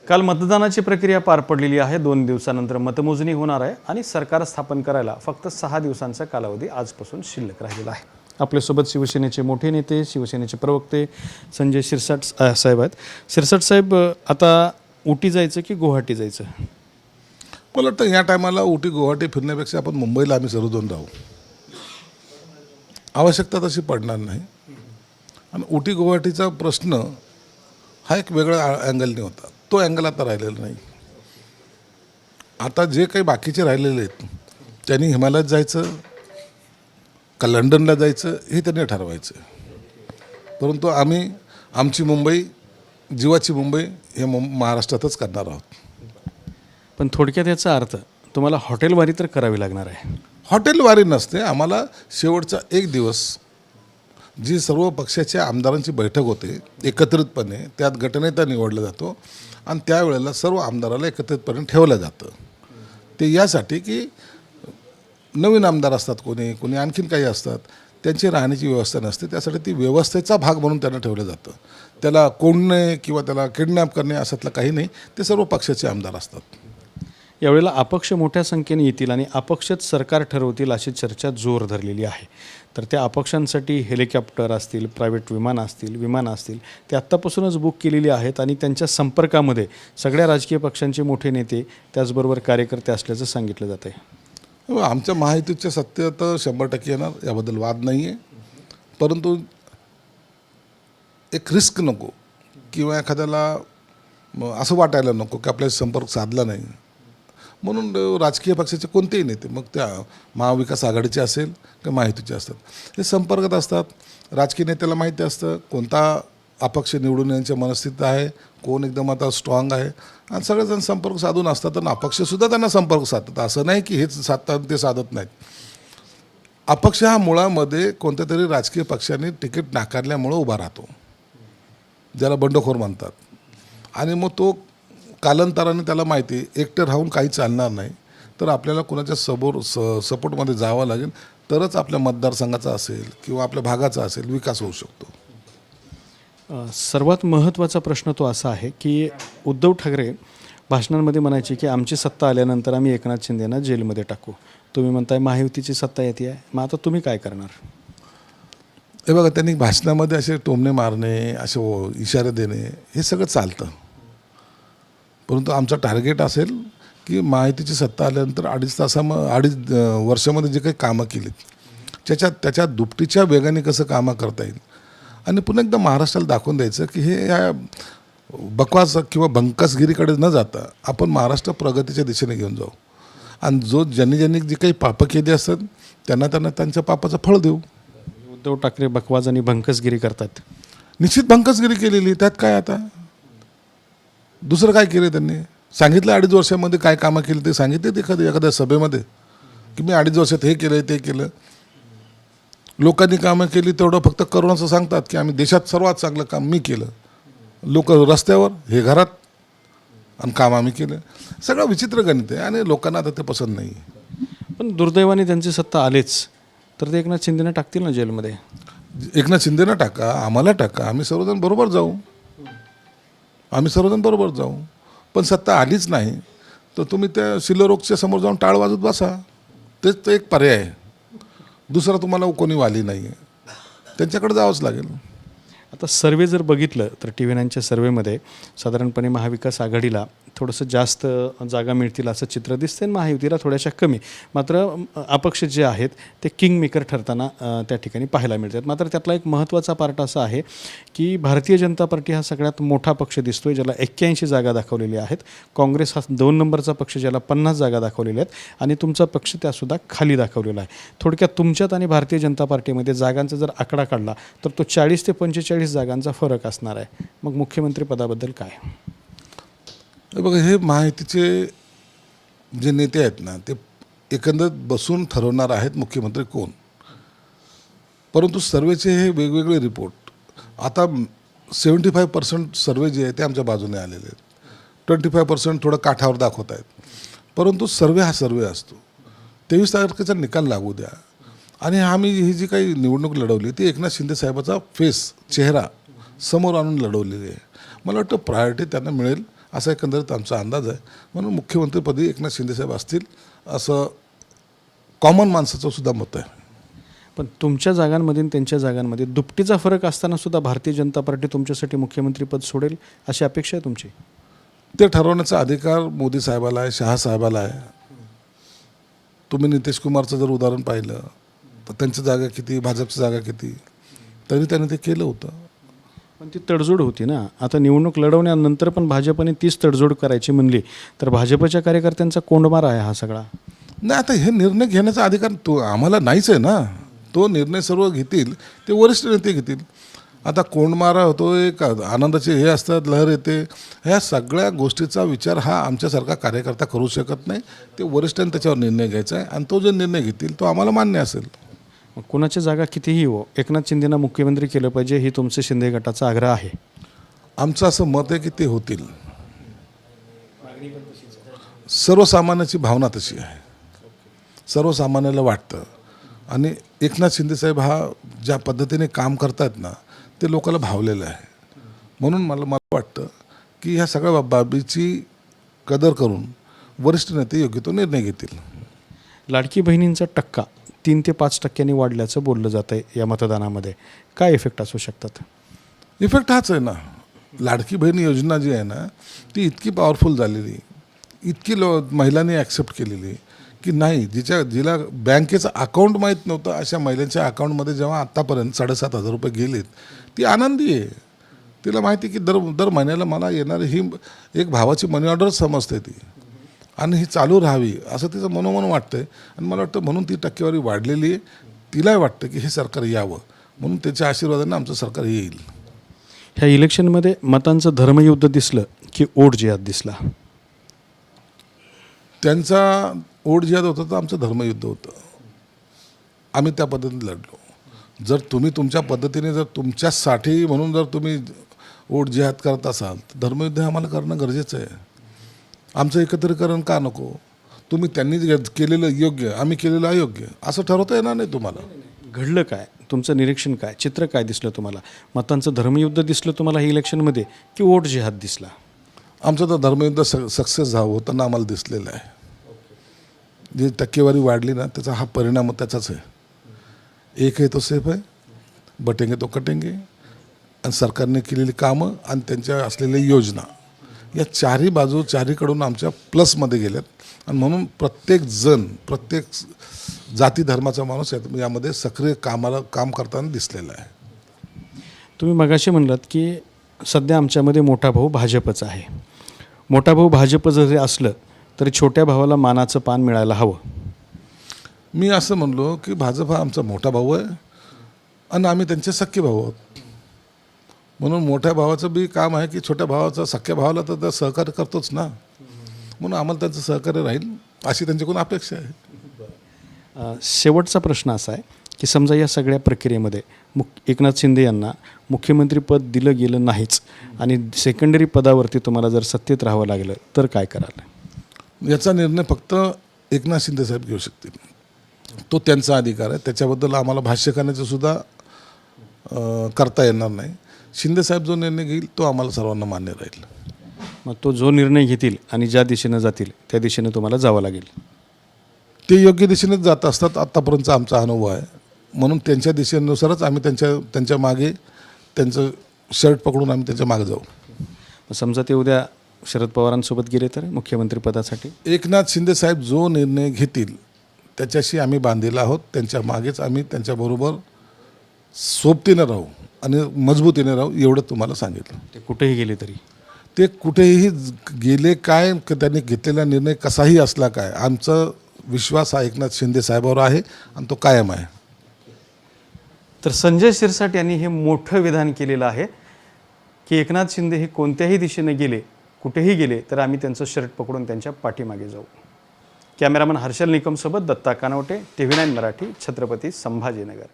काल मतदानाची प्रक्रिया पार पडलेली आहे। 2 दिवसानंतर मतमोजणी होणार आहे आणि सरकार स्थापन करायला फक्त 6 दिवसांचा कालावधी आजपासून शिल्लक राहिलेला आहे। आपल्यासोबत शिवसेनेचे मोठे नेते, शिवसेनेचे प्रवक्ते संजय शिरसाट साहेब आहेत। शिरसाट साहेब, आता उटी जायचं की गुवाहाटी जायचं? मला वाटतं या टायमाला उटी गुवाहाटी फिरण्यापेक्षा आपण मुंबईला आम्ही सर्वजण राहू, आवश्यकता तशी पडणार नाही। आणि उटी गुवाहाटीचा प्रश्न हा एक वेगळा अँगलने होता, तो अँगल आता राहिलेला नाही। आता जे काही बाकीचे राहिलेले आहेत त्यांनी हिमालयात जायचं का लंडनला जायचं हे त्यांनी ठरवायचं, परंतु आम्ही आमची मुंबई, जीवाची मुंबई हे महाराष्ट्रातच करणार आहोत। पण थोडक्यात याचा अर्थ तुम्हाला हॉटेलवारी तर करावी लागणार आहे। हॉटेलवारी नसते, आम्हाला शेवटचा एक दिवस जी सर्व पक्षाच्या आमदारांची बैठक होते एकत्रितपणे, त्यात गटनेता निवडला जातो आणि त्यावेळेला सर्व आमदाराला एकत्रितपणे ठेवलं जातं। ते यासाठी की नवीन आमदार असतात, कोणी आणखीन काही असतात, त्यांची राहण्याची व्यवस्था नसते, त्यासाठी ती व्यवस्थेचा भाग म्हणून त्यांना ठेवलं जातं। त्याला कोंडणे किंवा त्याला किडनॅप करणे असातलं काही नाही, ते सर्व पक्षाचे आमदार असतात। यावेळेला अपक्ष मोठ्या संख्येने येतील आणि अपक्षच सरकार ठरवतील अशी चर्चा जोर धरलेली आहे। तर त्या अपक्षांसाठी हेलिकॉप्टर असतील, प्रायव्हेट विमानं असतील ते आत्तापासूनच बुक केलेली आहेत आणि त्यांच्या संपर्कामध्ये सगळ्या राजकीय पक्षांचे मोठे नेते त्याचबरोबर कार्यकर्ते असल्याचं सांगितलं जात आहे। आमच्या महायुतीच्या सत्तेत 100% येणार, याबद्दल वाद नाही आहे, परंतु एक रिस्क नको किंवा एखाद्याला असं वाटायला नको की आपल्याशी संपर्क साधला नाही, म्हणून राजकीय पक्षाचे कोणतेही नेते, मग त्या महाविकास आघाडीचे असेल किंवा महायुतीचे असतात, हे संपर्कात असतात। राजकीय नेत्याला माहिती असतं कोणता अपक्ष निवडून येण्याच्या मनस्थितीत आहे, कोण एकदम आता स्ट्रॉंग आहे, आणि सगळेजण संपर्क साधून असतात आणि अपक्षसुद्धा त्यांना संपर्क साधतात। असं नाही की हेच साधतात ते साधत नाहीत। अपक्ष हा मुळामध्ये कोणत्या तरी राजकीय पक्षाने तिकीट नाकारल्यामुळं उभा राहतो, ज्याला बंडखोर म्हणतात, आणि मग तो कालांतराने त्याला माहिती एकटं राहून काही चालणार नाही, तर आपल्याला कोणाच्या सपोर्टमध्ये जावं लागेल, तरच आपल्या मतदारसंघाचा असेल किंवा आपल्या भागाचा असेल विकास होऊ शकतो। सर्वात महत्त्वाचा प्रश्न तो असा आहे की उद्धव ठाकरे भाषणांमध्ये म्हणायचे की आमची सत्ता आल्यानंतर आम्ही एकनाथ शिंदेना जेलमध्ये टाकू। तुम्ही म्हणताय महायुतीची सत्ता येते आहे, मग आता तुम्ही काय करणार? हे बघा, त्यांनी भाषणामध्ये असे टोमणे मारणे, असे इशारे देणे हे सगळं चालतं, परंतु आमचं टार्गेट असेल की महायुतीची सत्ता आल्यानंतर 2.5 वर्षामध्ये जे काही कामं केलीत त्याच्या दुपटीच्या वेगाने कसं कामं करता येईल, आणि पुन्हा एकदा महाराष्ट्राला दाखवून द्यायचं की हे या बकवास किंवा भंकसगिरीकडे न जाता आपण महाराष्ट्र प्रगतीच्या दिशेने घेऊन जाऊ, आणि ज्यांनी जे काही पापं केली असतात त्यांना त्यांच्या पापाचं फळ देऊ। उद्धव ठाकरे बकवास आणि भंकसगिरी करतात? निश्चित भंकसगिरी केलेली, त्यात काय आता दुसरं काय केलं? त्यांनी सांगितलं 2.5 वर्षामध्ये काय कामं केली ते सांगितले एखाद्या सभेमध्ये की मी 2.5 वर्षात हे केलं ते केलं। लोकांनी कामं केली तेवढं फक्त करोनाचं सांगतात की आम्ही देशात सर्वात चांगलं काम मी केलं, लोक रस्त्यावर, हे घरात, आणि काम आम्ही केलं। सगळं विचित्र गणित आहे आणि लोकांना आता ते पसंत नाही। पण दुर्दैवाने त्यांची सत्ता आलेच तर ते एकनाथ शिंदेना टाकतील ना जेलमध्ये? एकनाथ शिंदेना टाका, आम्हाला टाका, आम्ही सर्वजण बरोबर जाऊ, पण सत्ता आलीच नाही तर तुम्ही त्या शिलरोगच्या समोर जाऊन टाळ वाजत बसा, तेच तर एक पर्याय आहे। दुसरा तुम्हाला कोणी वाली नाही आहे, त्यांच्याकडे जावंच लागेल। आता सर्वे जर बघितलं तर TV9च्या सर्वेमध्ये साधारणपणे महाविकास आघाडीला थोडंसं जास्त जागा मिळतील असं चित्र दिसतं, महायुतीला थोड्याशा कमी। मात्र अपक्ष जे आहेत ते किंग मेकर ठरताना त्या ठिकाणी पाहायला मिळतात। मात्र त्यातला एक महत्त्वाचा पार्ट असा आहे की भारतीय जनता पार्टी हा सगळ्यात मोठा पक्ष दिसतोय, ज्याला 81 जागा दाखवलेल्या आहेत। काँग्रेस हा 2 नंबरचा पक्ष, ज्याला 50 जागा दाखवलेल्या आहेत, आणि तुमचा पक्ष त्यासुद्धा खाली दाखवलेला आहे। थोडक्यात तुमच्यात आणि भारतीय जनता पार्टीमध्ये जागांचा जर आकडा काढला तर तो 40 ते 45 जागांचा फरक असणार आहे। मग मुख्यमंत्री पदाबद्दल काय? बघा, हे महायुतीचे जे नेते आहेत ना, ते एकंदर बसून ठरवणार आहेत मुख्यमंत्री कोण, परंतु सर्वेचे हे वेगवेगळे रिपोर्ट, आता 75% सर्वे जे आहे ते आमच्या बाजूने आलेले आहेत, 25% थोडं काठावर दाखवत आहेत, परंतु सर्वे हा सर्वे असतो। 23 तारखेचा निकाल लागू द्या, आणि आम्ही ही जी काही निवडणूक लढवली ती एकनाथ शिंदे साहेबाचा चेहरा समोर आणून लढवलेली आहे। मला वाटतं प्रायोरिटी त्यांना मिळेल असा एकंदरीत आमचा अंदाज आहे. म्हणून मुख्यमंत्रीपदी एकनाथ शिंदेसाहेब असतील असं कॉमन माणसाचं सुद्धा मत आहे. पण तुमच्या जागांमध्ये आणि त्यांच्या जागांमध्ये दुपटीचा फरक असताना सुद्धा भारतीय जनता पार्टी तुमच्यासाठी मुख्यमंत्रीपद सोडेल अशी अपेक्षा आहे तुमची? ते ठरवण्याचा अधिकार मोदी साहेबाला आहे, शहा साहेबाला आहे. तुम्ही नितीश कुमारचं जर उदाहरण पाहिलं तर त्यांची जागा किती, भाजपची जागा किती, तरी त्यांनी ते केलं होतं. पण ती तडजोड होती ना. आता निवडणूक लढवण्यानंतर पण भाजपने तीच तडजोड करायची म्हणली तर भाजपच्या कार्यकर्त्यांचा कोंडमार आहे हा सगळा. नाही, आता हे निर्णय घेण्याचा अधिकार तो आम्हाला नाहीच आहे ना. तो निर्णय सर्व घेतील ते वरिष्ठ नेते घेतील. आता कोंडमारा होतो, एक आनंदाचे हे असतात, लहर येते, ह्या सगळ्या गोष्टीचा विचार हा आमच्यासारखा कार्यकर्ता करू शकत नाही. ते वरिष्ठांनी त्याच्यावर निर्णय घ्यायचा आहे आणि तो जो निर्णय घेतील तो आम्हाला मान्य असेल. मग कुणाच्या जागा कितीही हो, एकनाथ शिंदेना मुख्यमंत्री केलं पाहिजे ही तुमचे शिंदे गटाचा आग्रह आहे. आमचं असं मत आहे की ते होतील. सर्वसामान्याची भावना तशी आहे, सर्वसामान्याला वाटतं. आणि एकनाथ शिंदेसाहेब हा ज्या पद्धतीने काम करतात ना ते लोकांना भावलेलं आहे. म्हणून मला वाटतं की ह्या सगळ्या बाबीची कदर करून वरिष्ठ नेते योग्य तो निर्णय घेतील. लाडकी बहिणींचा टक्का 3 ते 5% वाढल्याचं बोललं जातं आहे या मतदानामध्ये. काय इफेक्ट असू शकतात? इफेक्ट हाच आहे ना, लाडकी बहीण योजना जी आहे ना ती इतकी पॉवरफुल झालेली, इतकी महिलांनी ॲक्सेप्ट केलेली की नाही, जिला बँकेचं अकाउंट माहीत नव्हतं अशा महिलांच्या अकाउंटमध्ये जेव्हा आत्तापर्यंत 7,500 रुपये गेलेत, ती आनंदी आहे. तिला माहिती की दर महिन्याला मला येणारी ही एक भावाची मनी ऑर्डरच समजते ती, आणि ही चालू राहावी असं तिचं मनोमन वाटतं आहे. आणि मला वाटतं म्हणून ती टक्केवारी वाढलेली आहे. तिलाही वाटतं की हे सरकार यावं, म्हणून त्याच्या आशीर्वादाने आमचं सरकार येईल. ह्या इलेक्शनमध्ये मतांचं धर्मयुद्ध दिसलं की ओट जिहाद दिसला? त्यांचा ओट जिहाद होतं तर आमचं धर्मयुद्ध होतं. आम्ही त्या पद्धतीने लढलो. जर तुम्ही तुमच्या पद्धतीने जर तुमच्यासाठी म्हणून जर तुम्ही ओट जिहाद करत असाल तर धर्मयुद्ध आम्हाला करणं गरजेचं आहे. आमचं एकत्रीकरण का नको? तुम्ही त्यांनी केलेलं योग्य, आम्ही केलेलं अयोग्य असं ठरवता येणार नाही तुम्हाला. घडलं काय? तुमचं निरीक्षण काय, चित्र काय दिसलं तुम्हाला? मतांचं धर्मयुद्ध दिसलं तुम्हाला ही इलेक्शनमध्ये की ओट जिहाद दिसला? आमचं तर धर्मयुद्ध सक्सेस होताना आम्हाला दिसलेलं आहे. जी टक्केवारी वाढली ना त्याचा हा परिणाम त्याचाच आहे. एक आहे तो सेफ आहे, बटेंगे तो कटेंगे, आणि सरकारने केलेली कामं आणि त्यांच्या असलेल्या योजना या चारही बाजू चारीकडून आमच्या प्लसमध्ये गेल्यात. आणि म्हणून प्रत्येक जाती धर्माचा माणूस यामध्ये सक्रिय काम करताना दिसलेला आहे. तुम्ही मगाशी म्हणलात की सध्या आमच्यामध्ये मोठा भाऊ भाजपच आहे. मोठा भाऊ भाजप जरी असलं तरी छोट्या भावाला मानाचं पान मिळायला हवं. मी असं म्हणलो की भाजप हा आमचा मोठा भाऊ आहे आणि आम्ही त्यांचे सख्खे भाऊ आहोत. म्हणून मोठ्या भावाचं बी काम आहे की छोट्या भावाचं सख्या भावाला तर सहकार्य करतोच ना, म्हणून आम्हाला त्यांचं सहकार्य राहील अशी त्यांच्याकडून अपेक्षा आहे. शेवटचा प्रश्न असा आहे की समजा या सगळ्या प्रक्रियेमध्ये एकनाथ शिंदे यांना मुख्यमंत्रीपद दिलं गेलं नाहीच आणि सेकंडरी पदावरती तुम्हाला जर सत्तेत राहावं लागलं तर काय कराल? याचा निर्णय फक्त एकनाथ शिंदे साहेब घेऊ शकतील. तो त्यांचा अधिकार आहे, त्याच्याबद्दल आम्हाला भाष्य करण्याचं सुद्धा करता येणार नाही. शिंदेसाहेब जो निर्णय घेईल तो आम्हाला सर्वांना मान्य राहील. मग तो जो निर्णय घेतील आणि ज्या दिशेनं जातील त्या दिशेनं तुम्हाला जावं लागेल. ते योग्य दिशेनेच जात असतात, आत्तापर्यंतचा आमचा अनुभव आहे. म्हणून त्यांच्या दिशेनुसारच आम्ही त्यांच्या मागे त्यांचं शर्ट पकडून आम्ही त्यांच्या मागे जाऊ. समजा ते उद्या शरद पवारांसोबत गेले तर मुख्यमंत्रीपदासाठी? एकनाथ शिंदे साहेब जो निर्णय घेतील त्याच्याशी आम्ही बांधलेला आहोत. त्यांच्या मागेच आम्ही त्यांच्याबरोबर सोबतीने राहू आणि मजबूतीने राहू, एवढं तुम्हाला सांगितलं. ते कुठेही गेले तरी? ते कुठेही गेले काय, त्यांनी घेतलेला निर्णय कसाही असला काय, आमचा विश्वास हा एकनाथ शिंदे साहेबावर आहे आणि तो कायम आहे. तर संजय शिरसाट यांनी हे मोठं विधान केलेलं आहे की एकनाथ शिंदे हे कोणत्याही दिशेने गेले, कुठेही गेले तर आम्ही त्यांचं शर्ट पकडून त्यांच्या पाठीमागे जाऊ. कॅमेरामन हर्षल निकमसोबत दत्ता कानवटे, TV9 मराठी, छत्रपती संभाजीनगर.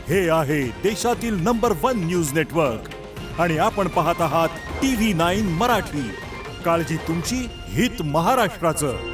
हे आहे देशातील नंबर 1 न्यूज नेटवर्क आणि आपण पाहत आहात TV9 मराठी. काळजी तुमची, हित महाराष्ट्राचं.